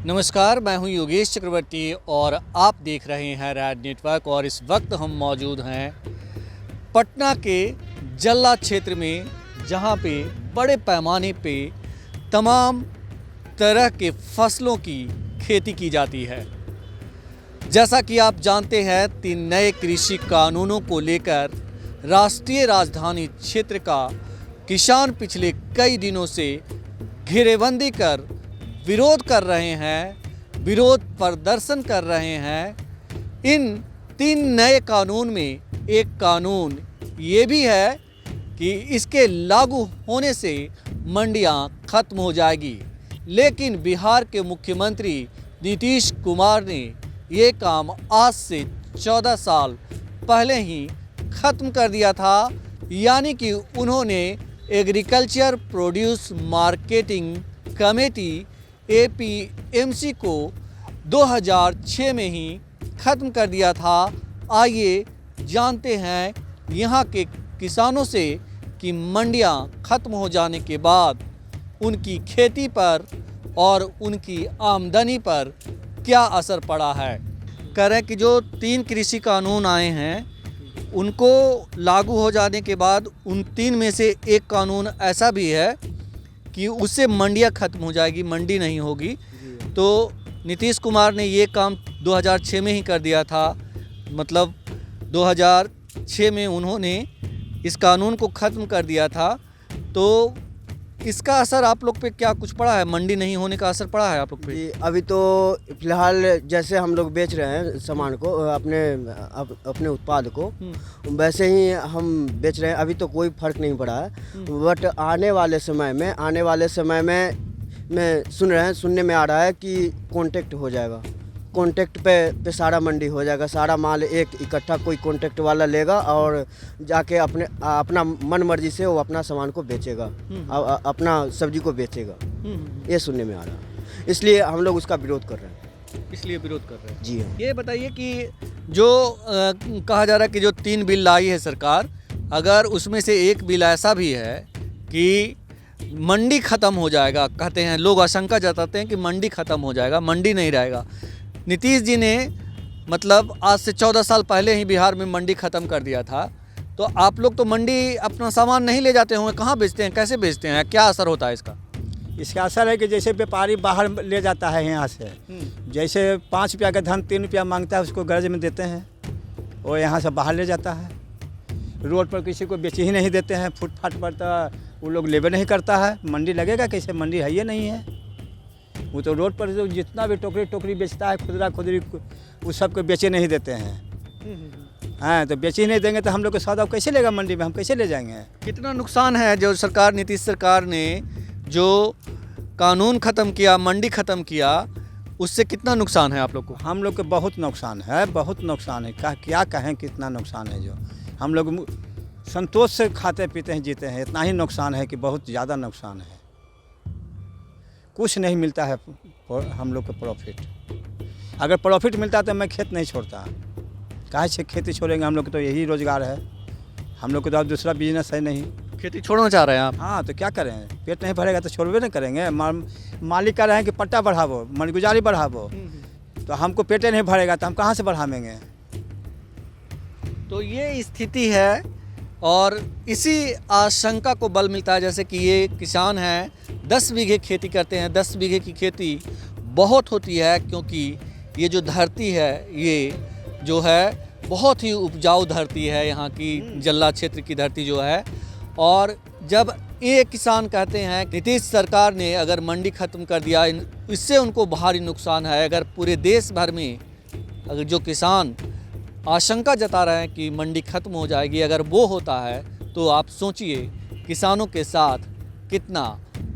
नमस्कार, मैं हूं योगेश चक्रवर्ती और आप देख रहे हैं रैड नेटवर्क। और इस वक्त हम मौजूद हैं पटना के जल्ला क्षेत्र में, जहां पे बड़े पैमाने पे तमाम तरह के फसलों की खेती की जाती है। जैसा कि आप जानते हैं, 3 नए कृषि कानूनों को लेकर राष्ट्रीय राजधानी क्षेत्र का किसान पिछले कई दिनों से घेरेबंदी कर विरोध कर रहे हैं, विरोध प्रदर्शन कर रहे हैं। इन 3 नए कानून में एक कानून ये भी है कि इसके लागू होने से मंडियां खत्म हो जाएगी, लेकिन बिहार के मुख्यमंत्री नीतीश कुमार ने ये काम आज से 14 साल पहले ही ख़त्म कर दिया था। यानी कि उन्होंने agriculture produce marketing committee APMC को 2006 में ही ख़त्म कर दिया था। आइए जानते हैं यहाँ के किसानों से कि मंडियाँ ख़त्म हो जाने के बाद उनकी खेती पर और उनकी आमदनी पर क्या असर पड़ा है। कह रहे हैं कि जो 3 कृषि कानून आए हैं उनको लागू हो जाने के बाद उन 3 में से एक कानून ऐसा भी है कि उससे मंडियाँ ख़त्म हो जाएगी, मंडी नहीं होगी। तो नीतीश कुमार ने ये काम 2006 में ही कर दिया था। मतलब 2006 में उन्होंने इस कानून को ख़त्म कर दिया था। तो इसका असर आप लोग पे क्या कुछ पड़ा है? मंडी नहीं होने का असर पड़ा है आप लोग पे? जी, अभी तो फिलहाल जैसे हम लोग बेच रहे हैं सामान को, अपने उत्पाद को, वैसे ही हम बेच रहे हैं। अभी तो कोई फ़र्क नहीं पड़ा है। बट आने वाले समय में मैं सुनने में आ रहा है कि कॉन्टेक्ट हो जाएगा। कॉन्टेक्ट पे सारा मंडी हो जाएगा। सारा माल एक इकट्ठा कोई कॉन्टेक्ट वाला लेगा और जाके अपना मन मर्जी से वो अपना सामान को बेचेगा, अपना सब्जी को बेचेगा। ये सुनने में आ रहा है, इसलिए हम लोग उसका विरोध कर रहे हैं। जी हाँ। ये बताइए कि जो कहा जा रहा है कि जो 3 बिल लाई है सरकार, अगर उसमें से एक बिल ऐसा भी है कि मंडी ख़त्म हो जाएगा, कहते हैं लोग आशंका जताते हैं कि मंडी ख़त्म हो जाएगा, मंडी नहीं रहेगा। नीतीश जी ने मतलब आज से 14 साल पहले ही बिहार में मंडी ख़त्म कर दिया था। तो आप लोग तो मंडी अपना सामान नहीं ले जाते होंगे, कहाँ बेचते हैं, कैसे बेचते हैं, क्या असर होता है इसका? इसका असर है कि जैसे व्यापारी बाहर ले जाता है यहाँ से, जैसे 5 रुपया का धन 3 रुपया मांगता है, उसको गर्ज में देते हैं, वो यहाँ से बाहर ले जाता है। रोड पर किसी को बेच ही नहीं देते हैं, फुटपाथ पर तो वो लोग लेबे नहीं करता है। मंडी लगेगा कैसे? मंडी है ही नहीं है। वो तो रोड पर जो जितना भी टोकरी बेचता है, खुदरी वो सबको बेचे नहीं देते हैं। हाँ, तो बेच ही नहीं देंगे तो हम लोग को सौदा कैसे लेगा मंडी में, हम कैसे ले जाएंगे? कितना नुकसान है जो नीतीश सरकार ने जो कानून ख़त्म किया, मंडी ख़त्म किया, उससे कितना नुकसान है आप लोग को? हम लोग को बहुत नुकसान है, बहुत नुकसान है। क्या कहें कितना नुकसान है। जो हम लोग संतोष से खाते पीते हैं, जीते हैं, इतना ही नुकसान है कि बहुत ज़्यादा नुकसान है। कुछ नहीं मिलता है हम लोग को प्रॉफिट। अगर प्रॉफिट मिलता तो मैं खेत नहीं छोड़ता। काहे से खेती छोड़ेंगे? हम लोग को तो यही रोज़गार है। हम लोग को तो अब दूसरा बिजनेस है नहीं। खेती छोड़ना चाह रहे हैं आप? हाँ, तो क्या करें? पेट नहीं भरेगा तो छोड़बे नहीं करेंगे। मालिक कह रहे हैं कि पट्टा बढ़ावो, मनगुजारी बढ़ावो, तो हमको पेटे नहीं भरेगा तो हम कहाँ से बढ़ावेंगे? तो ये स्थिति है और इसी आशंका को बल मिलता है। जैसे कि ये किसान हैं, 10 बीघे खेती करते हैं। 10 बीघे की खेती बहुत होती है, क्योंकि ये जो धरती है ये जो है बहुत ही उपजाऊ धरती है, यहाँ की जल्ला क्षेत्र की धरती जो है। और जब ये किसान कहते हैं नीतीश सरकार ने अगर मंडी ख़त्म कर दिया, इससे उनको भारी नुकसान है। अगर पूरे देश भर में अगर जो किसान आशंका जता रहे हैं कि मंडी ख़त्म हो जाएगी, अगर वो होता है तो आप सोचिए किसानों के साथ कितना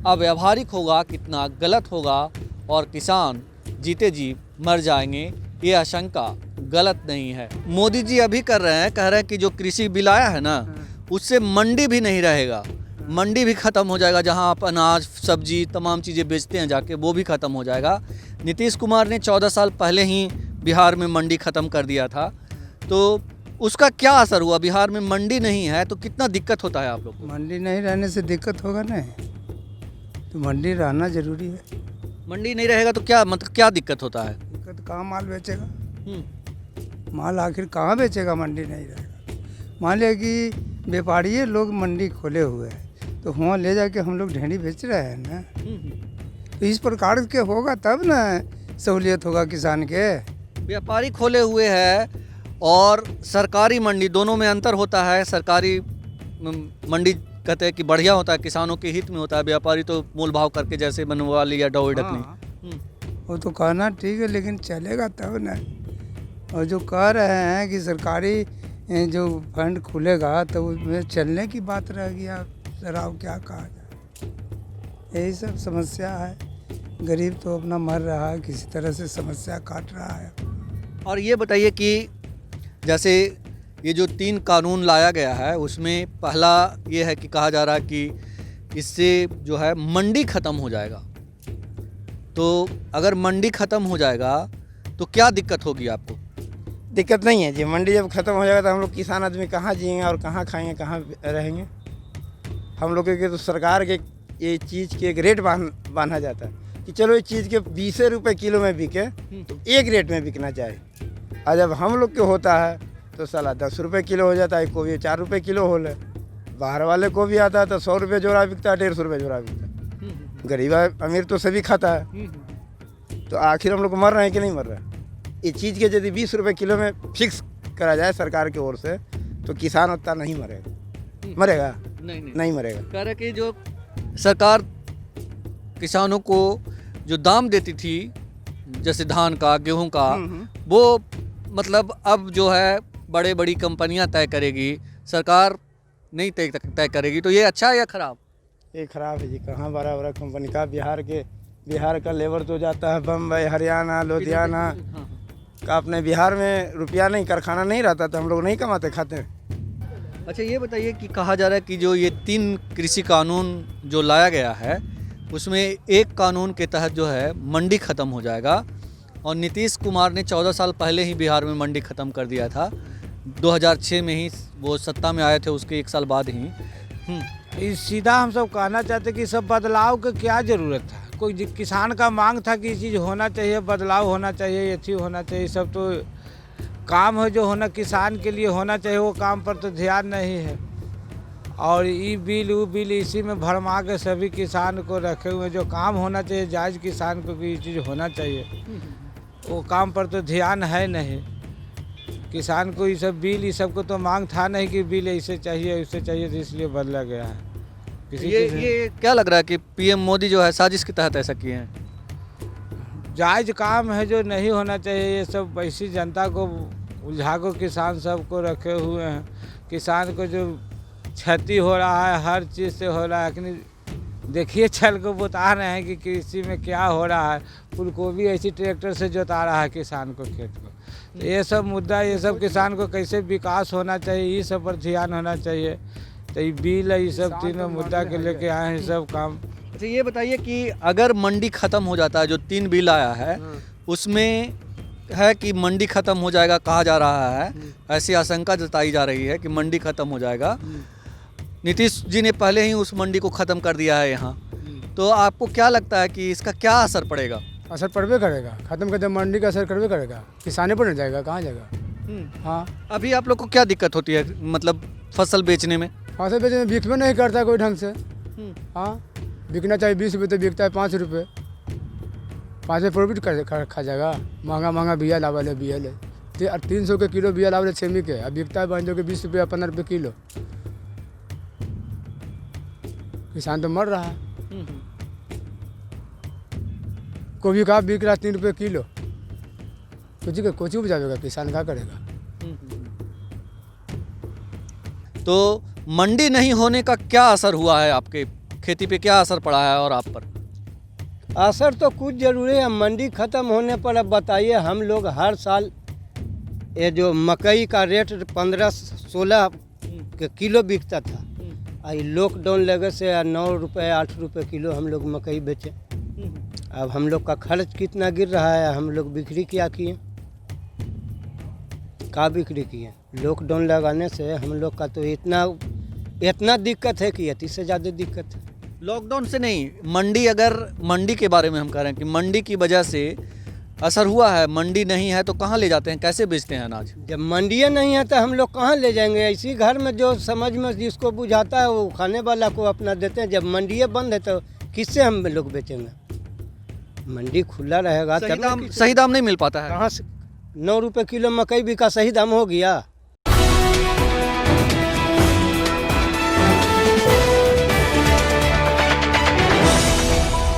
अव्यावहारिक होगा, कितना गलत होगा, और किसान जीते जी मर जाएंगे। ये आशंका गलत नहीं है। मोदी जी अभी कर रहे हैं, कह रहे हैं कि जो कृषि बिल आया है ना, उससे मंडी भी नहीं रहेगा, मंडी भी ख़त्म हो जाएगा। जहां आप अनाज, सब्जी, तमाम चीज़ें बेचते हैं जाके, वो भी ख़त्म हो जाएगा। नीतीश कुमार ने 14 साल पहले ही बिहार में मंडी ख़त्म कर दिया था। तो उसका क्या असर हुआ? बिहार में मंडी नहीं है तो कितना दिक्कत होता है आप लोग को? मंडी नहीं रहने से दिक्कत होगा नहीं, तो मंडी रहना ज़रूरी है। मंडी नहीं रहेगा तो क्या मतलब क्या दिक्कत होता है? दिक्कत कहाँ माल बेचेगा? हम्म, माल आखिर कहाँ बेचेगा? मंडी नहीं रहेगा। मान लिया कि व्यापारी लोग मंडी खोले हुए हैं तो वहाँ ले जाके हम लोग ढेंडी बेच रहे हैं ना, तो इस प्रकार के होगा तब ना सहूलियत होगा किसान के। व्यापारी खोले हुए हैं और सरकारी मंडी, दोनों में अंतर होता है। सरकारी मंडी कहते हैं कि बढ़िया होता है, किसानों के हित में होता है। व्यापारी तो मोल भाव करके जैसे बनवा लिया डोई डकनी। हाँ, वो तो कहना ठीक है लेकिन चलेगा तब ना। और जो कह रहे हैं कि सरकारी जो फंड खुलेगा तो उसमें चलने की बात रह गया, शराब क्या कहा जाए। यही सब समस्या है। गरीब तो अपना मर रहा है, किसी तरह से समस्या काट रहा है। और ये बताइए कि जैसे ये जो 3 कानून लाया गया है उसमें पहला ये है कि कहा जा रहा है कि इससे जो है मंडी ख़त्म हो जाएगा। तो अगर मंडी ख़त्म हो जाएगा तो क्या दिक्कत होगी आपको? दिक्कत नहीं है जी। मंडी जब ख़त्म हो जाएगा तो हम लोग किसान आदमी कहाँ जिएंगे और कहाँ खाएंगे, कहाँ रहेंगे? हम लोग के तो सरकार के ये चीज़ के एक रेट बांधा जाता है कि चलो इस चीज़ के 20 रुपये किलो में बिके तो एक रेट में बिकना चाहिए। और जब हम लोग के होता है तो साला 10 रुपये किलो हो जाता है, कोई 4 रुपये किलो हो ले। बाहर वाले को भी आता है तो 100 रुपये जोड़ा बिकता है, 150 रुपये जोड़ा बिकता है। गरीब अमीर तो सभी खाता है। तो आखिर हम लोग मर रहे हैं कि नहीं मर रहे हैं? ये चीज़ के यदि 20 रुपये किलो में फिक्स करा जाए सरकार की ओर से तो किसान उतना नहीं मरेगा। मरेगा? नहीं मरेगा। कह रहे कि जो सरकार किसानों को जो दाम देती थी जैसे धान का, गेहूं का, वो मतलब अब जो है बड़ी कंपनियां तय करेगी, सरकार नहीं तय करेगी। तो ये अच्छा है या खराब? ये खराब है जी। कहाँ बड़ा कंपनी का? बिहार का लेबर तो जाता है बम्बई, हरियाणा, लुधियाना का। अपने बिहार में रुपया नहीं, कारखाना नहीं रहता तो हम लोग नहीं कमाते खाते। अच्छा ये बताइए कि कहा जा रहा है कि जो ये 3 कृषि कानून जो लाया गया है उसमें एक कानून के तहत जो है मंडी ख़त्म हो जाएगा। और नीतीश कुमार ने 14 साल पहले ही बिहार में मंडी ख़त्म कर दिया था। 2006 में ही वो सत्ता में आए थे, उसके 1 साल बाद ही। इस सीधा हम सब कहना चाहते कि सब बदलाव की क्या ज़रूरत था? कोई किसान का मांग था कि ये चीज़ होना चाहिए, बदलाव होना चाहिए, ये चीज़ होना चाहिए। सब तो काम है जो होना किसान के लिए होना चाहिए, वो काम पर तो ध्यान नहीं है। और ये बिल वो बिल इसी में भरमा के सभी किसान को रखे हुए। जो काम होना चाहिए जायज़ किसान को कि ये चीज़ होना चाहिए, वो काम पर तो ध्यान है नहीं। किसान को ये सब बिल, ये सब को तो मांग था नहीं कि बिल ऐसे चाहिए वैसे चाहिए, तो इसलिए बदला गया है। ये क्या लग रहा है कि पीएम मोदी जो है साजिश के तहत ऐसा किए हैं? जायज़ काम है जो नहीं होना चाहिए। ये सब ऐसी जनता को उलझा को किसान सबको रखे हुए हैं। किसान को जो क्षति हो रहा है हर चीज़ से हो रहा है। कि देखिए चल को बता रहे हैं कि कृषि में क्या हो रहा है। फूलगोभी ऐसी ट्रैक्टर से जोता रहा है किसान को खेत को। तो ये सब मुद्दा, ये सब किसान को कैसे विकास होना चाहिए, ये सब पर ध्यान होना चाहिए। तो ये बिल है, ये सब तीनों मुद्दा के लेके आए हैं सब काम। अच्छा ये बताइए कि अगर मंडी ख़त्म हो जाता है, जो 3 बिल आया है उसमें है कि मंडी ख़त्म हो जाएगा कहा जा रहा है, ऐसी आशंका जताई जा रही है कि मंडी ख़त्म हो जाएगा। नीतीश जी ने पहले ही उस मंडी को ख़त्म कर दिया है यहाँ। तो आपको क्या लगता है कि इसका क्या असर पड़ेगा? असर पड़बे करेगा। खत्म कर दे मंडी का असर करबे करेगा। किसाने पर नहीं जाएगा, कहाँ जाएगा? हाँ, अभी आप लोग को क्या दिक्कत होती है मतलब फसल बेचने में? फसल बेचने में बिकबे नहीं करता कोई ढंग से। हाँ, बिकना चाहिए 20 रुपये तो बिकता है 5 रुपये। 5 में प्रॉफिट खा जाएगा। महंगा बिया लावल है, बिया ले 300 के किलो बिया लावल है छेमी के, अब बिकता है बंजो के 20 रुपये 15 रुपये किलो। किसान तो मर रहा है। गोभी का बिक रहा है 3 रुपये किलो। कोची उपजाएगा किसान, क्या करेगा? तो मंडी नहीं होने का क्या असर हुआ है आपके खेती पे, क्या असर पड़ा है और आप पर? असर तो कुछ जरूरी है। मंडी ख़त्म होने पर अब बताइए, हम लोग हर साल ये जो मकई का रेट 15-16 के किलो बिकता था। आई लॉकडाउन लगे से 9 रुपये 8 रुपये किलो हम लोग मकई बेचे। अब हम लोग का खर्च कितना गिर रहा है। हम लोग बिक्री क्या किए? का बिक्री किए? लॉकडाउन लगाने से हम लोग का तो इतना दिक्कत है कि अति से ज़्यादा दिक्कत है। लॉकडाउन से नहीं, मंडी, अगर मंडी के बारे में हम कह रहे हैं कि मंडी की वजह से असर हुआ है, मंडी नहीं है तो कहाँ ले जाते हैं, कैसे बेचते हैं अनाज? जब मंडियाँ नहीं है तो हम लोग कहाँ ले जाएंगे? इसी घर में जो समझ में जिसको बुझाता है वो खाने वाला को अपना देते हैं। जब मंडियाँ बंद है तो किससे हम लोग बेचेंगे? मंडी खुला रहेगा तब ना सही दाम नहीं मिल पाता है। कहाँ से 9 रुपये किलो मकई बिका, सही दाम हो गया?